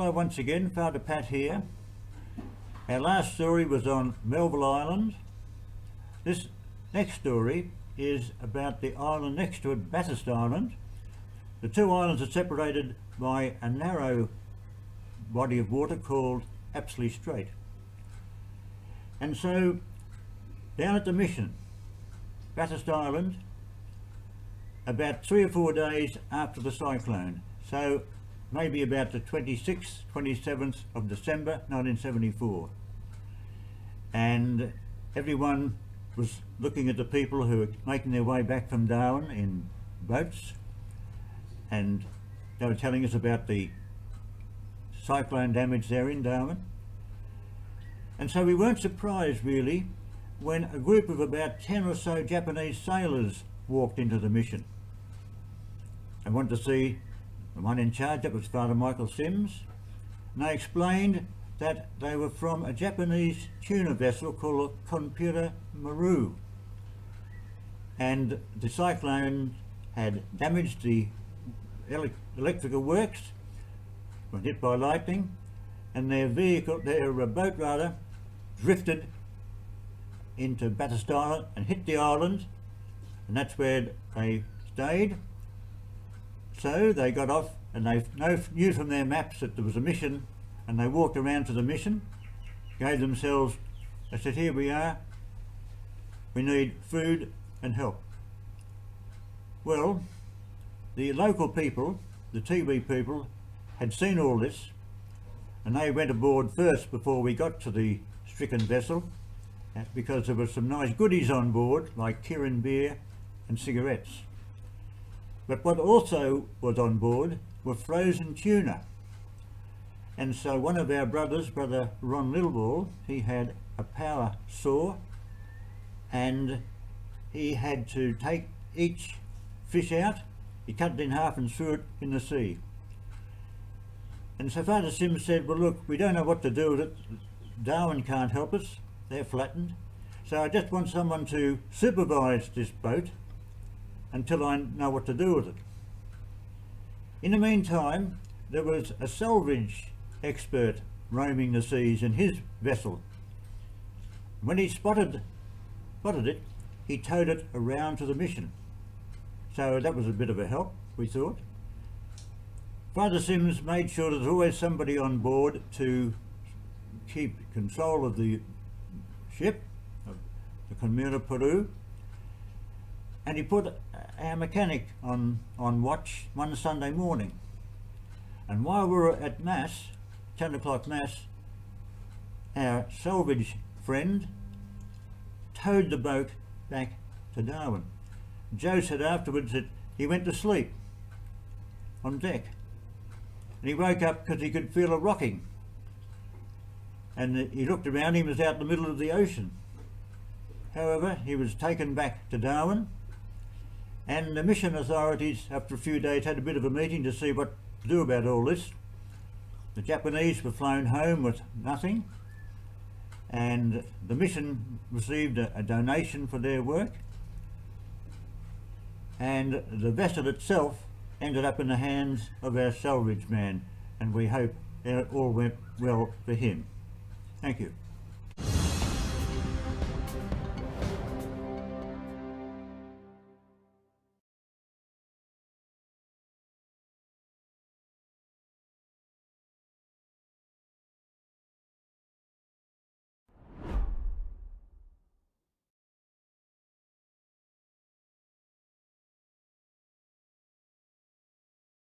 Hello once again, Father Pat here. Our last story was on Melville Island. This next story is about the island next to it, Bathurst Island. The two islands are separated by a narrow body of water called Apsley Strait. And so down at the mission, Bathurst Island, about 3 or 4 days after the cyclone, so maybe about the 26th, 27th of December 1974. And everyone was looking at the people who were making their way back from Darwin in boats, and they were telling us about the cyclone damage there in Darwin. And so we weren't surprised really when a group of about 10 or so Japanese sailors walked into the mission. I wanted to see the one in charge, that was Father Michael Sims, and they explained that they were from a Japanese tuna vessel called Konpura Maru, and the cyclone had damaged the electrical works, were hit by lightning, and their boat rather, drifted into Bathurst Island and hit the island, and that's where they stayed. So they got off, and they knew from their maps that there was a mission, and they walked around to the mission, gave themselves, they said, here we are, we need food and help. Well, the local people, the TV people, had seen all this, and they went aboard first before we got to the stricken vessel, because there were some nice goodies on board, like Kirin beer and cigarettes. But what also was on board were frozen tuna. And so one of our brothers, Brother Ron Littleball, he had a power saw, and he had to take each fish out, he cut it in half and threw it in the sea. And so Father Sims said, well look, we don't know what to do with it, Darwin can't help us, they're flattened, so I just want someone to supervise this boat until I know what to do with it. In the meantime, there was a salvage expert roaming the seas in his vessel. When he spotted it, he towed it around to the mission. So that was a bit of a help, we thought. Father Sims made sure there's always somebody on board to keep control of the ship, of the Konpura Maru, and he put our mechanic on watch one Sunday morning. And while we were at Mass, 10 o'clock Mass, our salvage friend towed the boat back to Darwin. Joe said afterwards that he went to sleep on deck, and he woke up because he could feel a rocking, and he looked around, he was out in the middle of the ocean. However, he was taken back to Darwin, and the mission authorities after a few days had a bit of a meeting to see what to do about all this. The Japanese were flown home with nothing, and the mission received a donation for their work, and the vessel itself ended up in the hands of our salvage man, and we hope it all went well for him. Thank you.